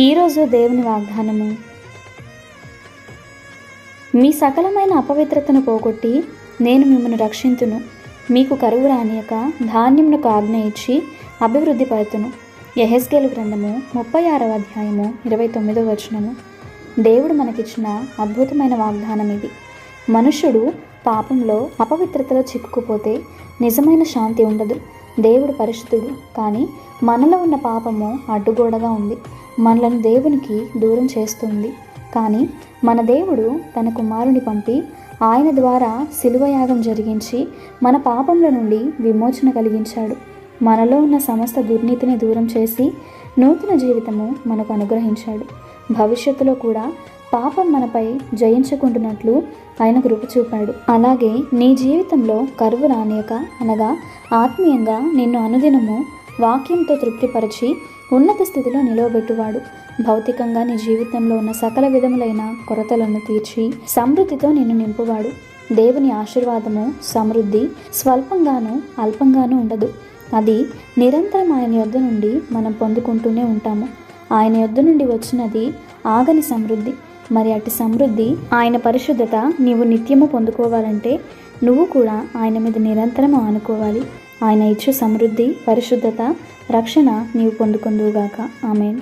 ఈరోజు దేవుని వాగ్దానము. మీ సకలమైన అపవిత్రతను పోగొట్టి నేను మిమ్మల్ని రక్షింతును. మీకు కరువు రానియక ధాన్యమునకు ఆజ్ఞ ఇచ్చి అభివృద్ధి పరుతును. యెహెజ్కేలు గ్రంథము 36వ అధ్యాయము 29వ వచనము. దేవుడు మనకిచ్చిన అద్భుతమైన వాగ్దానం ఇది. మనుష్యుడు పాపంలో అపవిత్రతలో చిక్కుకుపోతే నిజమైన శాంతి ఉండదు. దేవుడు పరిశుద్ధుడు, కానీ మనలో ఉన్న పాపము అడ్డుగోడగా ఉంది. మనలను దేవునికి దూరం చేస్తుంది. కానీ మన దేవుడు తన కుమారుని పంపి ఆయన ద్వారా శిలువయాగం జరిగించి మన పాపముల నుండి విమోచన కలిగించాడు. మనలో ఉన్న సమస్త దుర్నీతిని దూరం చేసి నూతన జీవితము మనకు అనుగ్రహించాడు. భవిష్యత్తులో కూడా పాపం మనపై జయించుకుంటున్నట్లు ఆయన కృప చూపాడు. అలాగే నీ జీవితంలో కరువు రానియక, అనగా ఆత్మీయంగా నిన్ను అనుదినము వాక్యంతో తృప్తిపరిచి ఉన్నత స్థితిలో నిలవబెట్టువాడు. భౌతికంగా నీ జీవితంలో ఉన్న సకల విధములైన కొరతలను తీర్చి సమృద్ధితో నిన్ను నింపువాడు. దేవుని ఆశీర్వాదము సమృద్ధి స్వల్పంగాను అల్పంగాను ఉండదు. అది నిరంతరం ఆయన యొద్ద నుండి మనం పొందుకుంటూనే ఉంటాము. ఆయన యొద్ద నుండి వచ్చినది ఆగని సమృద్ధి. మరి అట్టి సమృద్ధి, ఆయన పరిశుద్ధత నీవు నిత్యము పొందుకోవాలంటే నువ్వు కూడా ఆయన మీద నిరంతరం ఆనుకోవాలి. ఆయన ఇచ్చు సమృద్ధి, పరిశుద్ధత, రక్షణ నీవు పొందుకుందువుగాక. ఆమేన్.